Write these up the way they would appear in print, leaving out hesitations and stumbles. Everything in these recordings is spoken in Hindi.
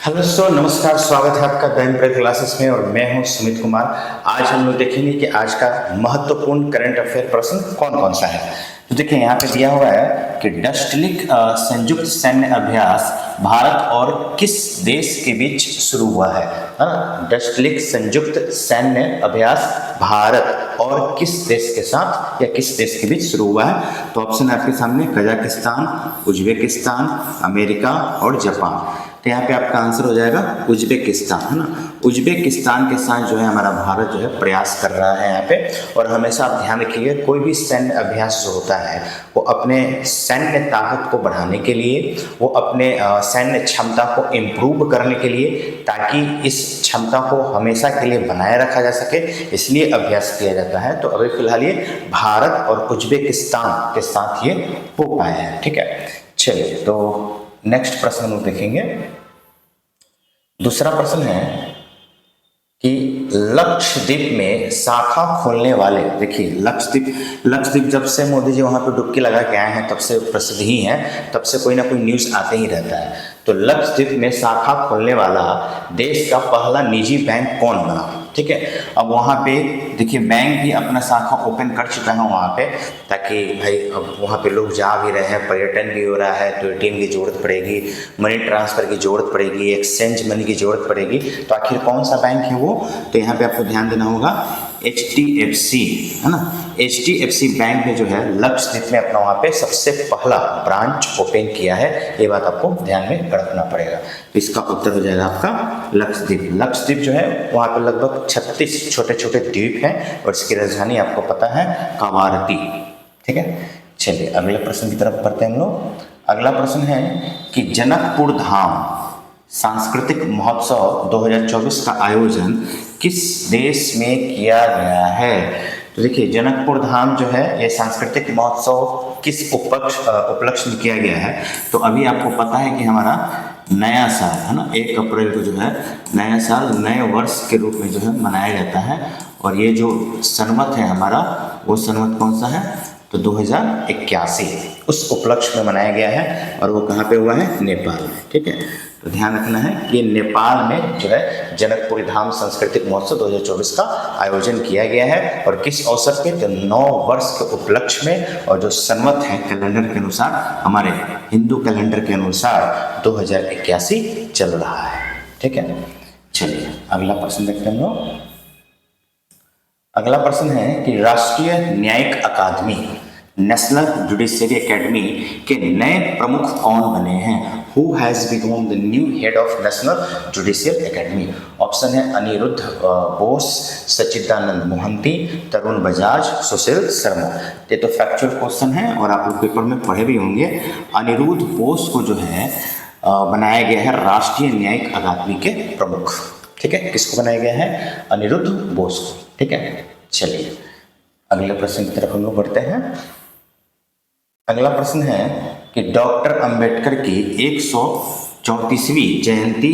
हेलो दोस्तों, नमस्कार। स्वागत है आपका द एम्पियर क्लासेस में और मैं हूं सुमित कुमार। आज हम लोग देखेंगे कि आज का महत्वपूर्ण करंट अफेयर प्रश्न कौन कौन सा है। तो देखिए यहाँ पे दिया हुआ है कि डस्टलिक संयुक्त सैन्य अभ्यास भारत और किस देश के बीच शुरू हुआ है ना। डस्टलिक संयुक्त सैन्य अभ्यास भारत और किस देश के साथ या किस देश के बीच शुरू हुआ है। तो ऑप्शन है आपके सामने कजाकिस्तान, उज्बेकिस्तान, अमेरिका और जापान। तो यहाँ पे आपका आंसर हो जाएगा उज्बेकिस्तान, है ना। उज्बेकिस्तान के साथ जो है हमारा भारत जो है प्रयास कर रहा है यहाँ पे। और हमेशा आप ध्यान रखिएगा, कोई भी सैन्य अभ्यास जो होता है वो अपने सैन्य ताकत को बढ़ाने के लिए, वो अपने सैन्य क्षमता को इम्प्रूव करने के लिए, ताकि इस क्षमता को हमेशा के लिए बनाए रखा जा सके, इसलिए अभ्यास किया जाता है। तो अभी फिलहाल ये भारत और उज्बेकिस्तान के साथ ये हो पाया है, ठीक है। चलिए, तो नेक्स्ट प्रश्न हम लोग देखेंगे। दूसरा प्रश्न है कि लक्षद्वीप में शाखा खोलने वाले, देखिए लक्षद्वीप जब से मोदी जी वहां पे डुबकी लगा के आए हैं तब से प्रसिद्ध ही है, तब से कोई ना कोई न्यूज आते ही रहता है। तो लक्षद्वीप में शाखा खोलने वाला देश का पहला निजी बैंक कौन बना, ठीक है। अब वहाँ पे देखिए बैंक भी अपना शाखा ओपन कर चुका है वहाँ पे, ताकि भाई अब वहाँ पे लोग जा भी रहे हैं, पर्यटन भी हो रहा है, तो एटीएम की ज़रूरत पड़ेगी, मनी ट्रांसफ़र की ज़रूरत पड़ेगी, एक्सचेंज मनी की ज़रूरत पड़ेगी। तो आखिर कौन सा बैंक है वो, तो यहाँ पे आपको ध्यान देना होगा HDFC, है ना। HDFC बैंक ने जो है लक्षद्वीप में अपना वहाँ पे सबसे पहला ब्रांच ओपन किया है, ये बात आपको ध्यान में रखना पड़ेगा। तो इसका उत्तर हो जाएगा आपका लक्षद्वीप। लक्षद्वीप जो है वहाँ पे लगभग 36 छोटे छोटे द्वीप हैं और इसकी राजधानी आपको पता है कवारती, ठीक है। चलिए अगले प्रश्न की तरफ बढ़ते हैं हम लोग। अगला प्रश्न है कि जनकपुर धाम सांस्कृतिक महोत्सव 2024 का आयोजन किस देश में किया गया है। तो देखिए जनकपुर धाम जो है ये सांस्कृतिक महोत्सव किस उपलक्ष्य में किया गया है। तो अभी आपको पता है कि हमारा नया साल है ना, 1 अप्रैल को जो है नया साल नए वर्ष के रूप में जो है मनाया जाता है। और ये जो संवत है हमारा, वो संवत कौन सा है, तो 2081 उस उपलक्ष्य में मनाया गया है। और वो कहाँ पे हुआ है, नेपाल में, ठीक है। तो ध्यान रखना है कि नेपाल में जो है जनकपुरी धाम सांस्कृतिक महोत्सव 2024 का आयोजन किया गया है। और किस अवसर पे, तो 9 वर्ष के उपलक्ष्य में। और जो संवत है कैलेंडर के अनुसार, हमारे हिंदू कैलेंडर के अनुसार 2081 चल रहा है, ठीक है। चलिए अगला प्रश्न देखते हैं हम लोग। अगला प्रश्न है कि राष्ट्रीय न्यायिक अकादमी, नेशनल जुडिशियरी एकेडमी के नए प्रमुख कौन बने हैं। Who has become the new head of National Judicial Academy? Option है अनिरुद्ध बोस, सच्चिदानंद मोहंती, तरुण बजाज, सुशील शर्मा। ये तो फैक्चुअल क्वेश्चन है और आप लोग पेपर में पढ़े भी होंगे। अनिरुद्ध बोस को जो है बनाया गया है राष्ट्रीय न्यायिक अकादमी के प्रमुख, ठीक है। किसको बनाया गया है, अनिरुद्ध बोस को, ठीक है। चलिए अगले प्रश्न की तरफ हम लोग बढ़ते हैं। अगला प्रश्न है कि डॉक्टर अंबेडकर की 134वीं जयंती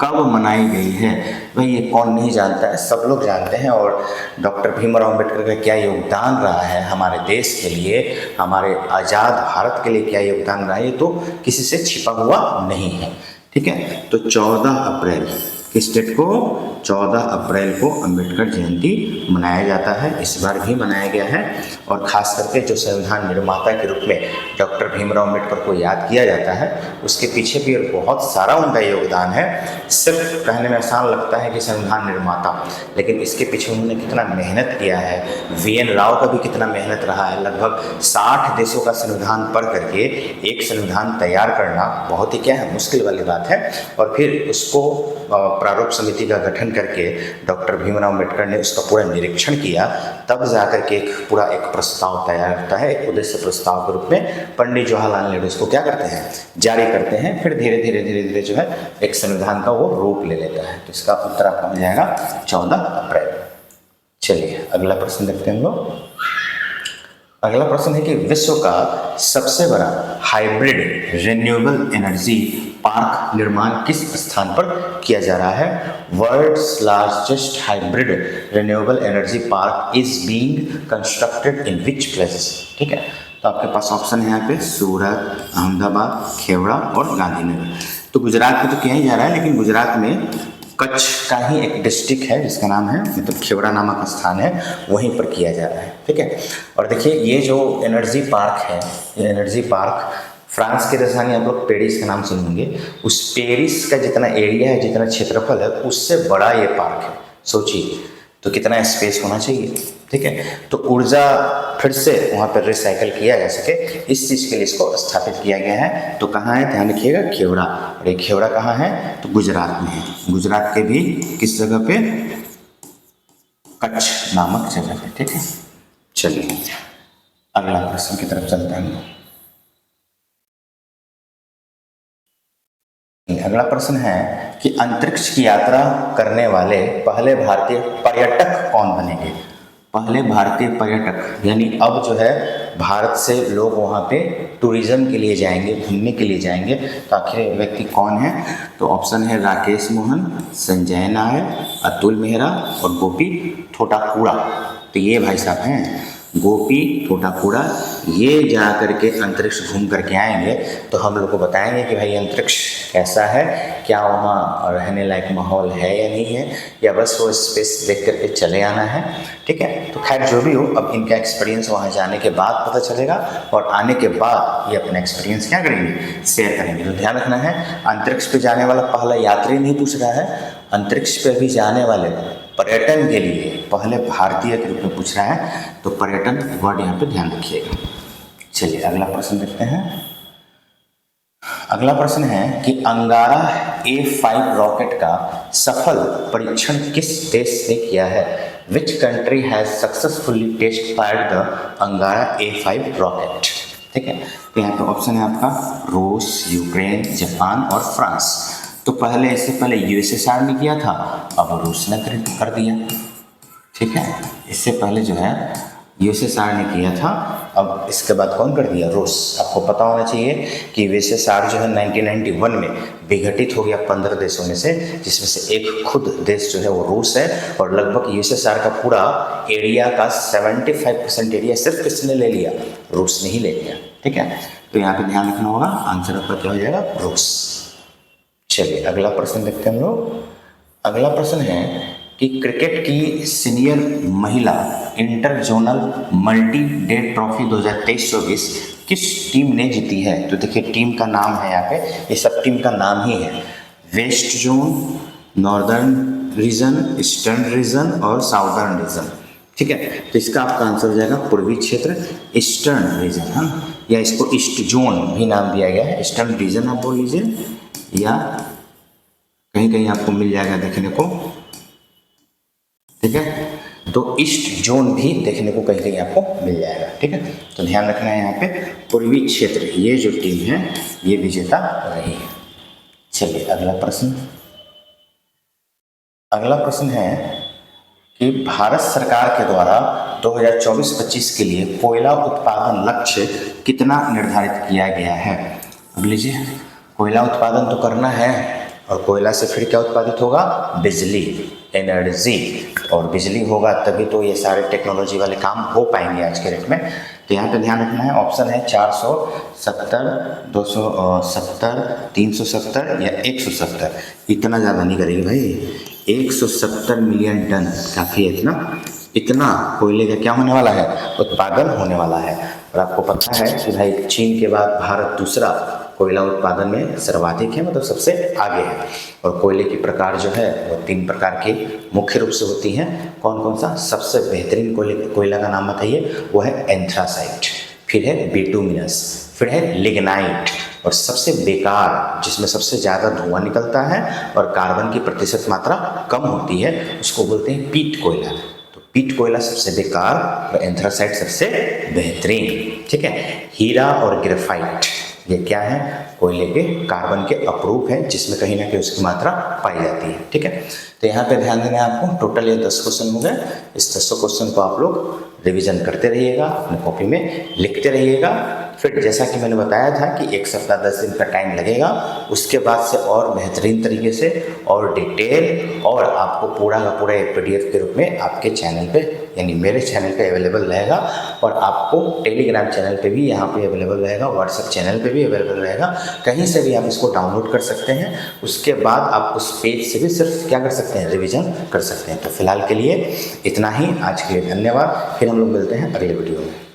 कब मनाई गई है। भाई ये कौन नहीं जानता है, सब लोग जानते हैं। और डॉक्टर भीमराव अंबेडकर का क्या योगदान रहा है हमारे देश के लिए, हमारे आज़ाद भारत के लिए क्या योगदान रहा है, ये तो किसी से छिपा हुआ नहीं है, ठीक है। तो 14 अप्रैल किस डेट को, 14 अप्रैल को अंबेडकर जयंती मनाया जाता है। इस बार भी मनाया गया है। और ख़ास करके जो संविधान निर्माता के रूप में डॉक्टर भीमराव अंबेडकर को याद किया जाता है, उसके पीछे भी बहुत सारा उनका योगदान है। सिर्फ कहने में आसान लगता है कि संविधान निर्माता, लेकिन इसके पीछे उन्होंने कितना मेहनत किया है। VN राव का भी कितना मेहनत रहा है। लगभग 60 देशों का संविधान पढ़ करके एक संविधान तैयार करना बहुत ही क्या है, मुश्किल वाली बात है। और फिर उसको प्रारूप समिति का गठन करके डॉक्टर भीमराव अंबेडकर ने उसका पूरा निरीक्षण किया, तब जाकर के एक प्रस्ताव तैयार होता है। एक उद्देश्य प्रस्ताव के रूप में पंडित जवाहरलाल नेहरू इसको क्या करते हैं, जारी करते हैं। फिर धीरे धीरे जो है एक संविधान का वो रूप ले लेता है। तो इसका उत्तर आपका हो जाएगा 14 अप्रैल। चलिए अगला प्रश्न देखते हैं हम लोग। अगला प्रश्न है कि विश्व का सबसे बड़ा हाइब्रिड रिन्यूएबल एनर्जी पार्क निर्माण किस स्थान पर किया जा रहा है। World's largest hybrid renewable energy park is being constructed in which places, ठीक है। तो आपके पास ऑप्शन है यहाँ पे सूरत, अहमदाबाद, खेवड़ा और गांधीनगर। तो गुजरात में तो किया ही जा रहा है, लेकिन गुजरात में कच्छ का ही एक डिस्ट्रिक्ट है जिसका नाम है, मतलब खेवड़ा नामक स्थान है, वहीं पर किया जा रहा है। ठीक है, और देखिए ये जो एनर्जी पार्क है, ये एनर्जी पार्क फ्रांस की राजधानी आप लोग पेरिस का नाम सुनेंगे, उस पेरिस का जितना एरिया है, जितना क्षेत्रफल है, उससे बड़ा ये पार्क है। सोचिए तो कितना स्पेस होना चाहिए। ठीक है, तो ऊर्जा फिर से वहाँ पर रिसाइकल किया जा सके, इस चीज़ के लिए इसको स्थापित किया गया है। तो कहाँ है, ध्यान रखिएगा, खेवड़ा। और ये खेवड़ा कहाँ है, तो गुजरात में है। गुजरात के भी किस जगह पे, कच्छ नामक जगह पे। ठीक है, चलिए अगला प्रश्न की तरफ चलते हैं। अगला प्रश्न है कि अंतरिक्ष की यात्रा करने वाले पहले भारतीय पर्यटक कौन बनेंगे। पहले भारतीय पर्यटक, यानी अब जो है भारत से लोग वहाँ पे टूरिज्म के लिए जाएंगे, घूमने के लिए जाएंगे, तो आखिर व्यक्ति कौन है। तो ऑप्शन है राकेश मोहन, संजय नायर, अतुल मेहरा और गोपी ठोटाकुड़ा। तो ये भाई साहब हैं गोपी ठोटाकुड़ा, ये जा करके अंतरिक्ष घूम करके आएंगे, तो हम लोग को बताएंगे कि भाई अंतरिक्ष कैसा है, क्या वहाँ रहने लायक माहौल है या नहीं है, या बस वो स्पेस देख करके चले आना है। ठीक है, तो खैर जो भी हो, अब इनका एक्सपीरियंस वहाँ जाने के बाद पता चलेगा, और आने के बाद ये अपना एक्सपीरियंस क्या करेंगे, शेयर करेंगे। तो ध्यान रखना है, अंतरिक्ष पे जाने वाला पहला यात्री नहीं पूछ रहा है, अंतरिक्ष पे भी जाने वाले पर्यटन के लिए पहले भारतीय के रूप में पूछ रहा है। तो पर्यटन वर्ड यहाँ पे ध्यान रखिएगा। चलिए अगला प्रश्न देखते हैं। अगला प्रश्न है कि अंगारा A5 रॉकेट का सफल परीक्षण किस देश ने किया है। Which country has successfully test fired the Angara A5 rocket. ठीक है, तो यहाँ पे ऑप्शन है आपका रूस, यूक्रेन, जापान और फ्रांस। तो पहले, इससे पहले यूएसएसआर ने किया था, अब रूस ने कर दिया। ठीक है, इससे पहले जो है यूएसएसआर ने किया था, अब इसके बाद कौन कर दिया, रूस। आपको पता होना चाहिए कि यूएसएसआर जो है 1991 में विघटित हो गया 15 देशों में से, जिसमें से एक खुद देश जो है वो रूस है, और लगभग यूएसएसआर का पूरा एरिया का 75% एरिया सिर्फ किसने ले लिया, रूस ने ही ले लिया। ठीक है, तो यहाँ पे ध्यान रखना होगा, आंसर आपका क्या हो जाएगा, रूस। चलिए अगला प्रश्न देखते हैं हम लोग। अगला प्रश्न है कि क्रिकेट की सीनियर महिला inter zonal multi day trophy 2023-24 किस टीम ने जीती है। तो देखिए टीम का नाम है यहाँ पे, ये सब टीम का नाम ही है, west zone, northern region, eastern region और साउदर्न रीजन। ठीक है, तो इसका आपका आंसर हो जाएगा पूर्वी क्षेत्र, ईस्टर्न रीजन, है, या इसको ईस्ट जोन भी नाम दिया गया है, ईस्टर्न रीजन आप बोल लीजिए, या कहीं कहीं आपको मिल जाएगा देखने को। ठीक है, तो ईस्ट जोन भी देखने को कहीं कहीं आपको मिल जाएगा। ठीक है, तो ध्यान रखना है यहाँ पे पूर्वी क्षेत्र, ये जो टीम है ये विजेता रही है। चलिए अगला प्रश्न। अगला प्रश्न है कि भारत सरकार के द्वारा 2024-25 के लिए कोयला उत्पादन लक्ष्य कितना निर्धारित किया गया है। अब लीजिए, कोयला उत्पादन तो करना है, और कोयला से फिर क्या उत्पादित होगा, बिजली, एनर्जी, और बिजली होगा तभी तो ये सारे टेक्नोलॉजी वाले काम हो पाएंगे आज के डेट में। तो यहाँ पे ध्यान रखना है, ऑप्शन है 470, 270, 370 या 170। इतना ज़्यादा नहीं करेगी भाई, 170 मिलियन टन काफ़ी है। इतना कोयले का क्या होने वाला है, उत्पादन होने वाला है। और आपको पता है कि भाई चीन के बाद भारत दूसरा कोयला उत्पादन में सर्वाधिक है, मतलब सबसे आगे है। और कोयले की प्रकार जो है वो 3 प्रकार की मुख्य रूप से होती हैं। कौन कौन सा, सबसे बेहतरीन कोयला का नाम बताइए, वो है एंथ्रासाइट, फिर है बिटुमिनस, फिर है लिग्नाइट, और सबसे बेकार जिसमें सबसे ज़्यादा धुआं निकलता है और कार्बन की प्रतिशत मात्रा कम होती है, उसको बोलते हैं पीट कोयला। तो पीट कोयला सबसे बेकार और एंथ्रासाइट सबसे बेहतरीन। ठीक है, हीरा और ग्रेफाइट ये क्या है, कोयले के कार्बन के अपरूप है, जिसमें कहीं ना कहीं उसकी मात्रा पाई जाती है। ठीक है, तो यहाँ पे ध्यान देना है आपको। टोटल ये 10 क्वेश्चन हो गए। इस 10 क्वेश्चन को आप लोग रिवीजन करते रहिएगा, अपने कॉपी में लिखते रहिएगा। फिर जैसा कि मैंने बताया था कि 1 सप्ताह 10 दिन का टाइम लगेगा, उसके बाद से और बेहतरीन तरीके से और डिटेल और आपको पूरा का पूरा एक PDF के रूप में आपके चैनल पे यानी मेरे चैनल पे अवेलेबल रहेगा, और आपको टेलीग्राम चैनल पे भी यहाँ पे अवेलेबल रहेगा, व्हाट्सएप चैनल पे भी अवेलेबल रहेगा, कहीं से भी आप इसको डाउनलोड कर सकते हैं। उसके बाद आप उस पेज से भी सिर्फ क्या कर सकते हैं, रिवीजन कर सकते हैं। तो फिलहाल के लिए इतना ही, आज के लिए धन्यवाद। फिर हम लोग मिलते हैं अगले वीडियो में।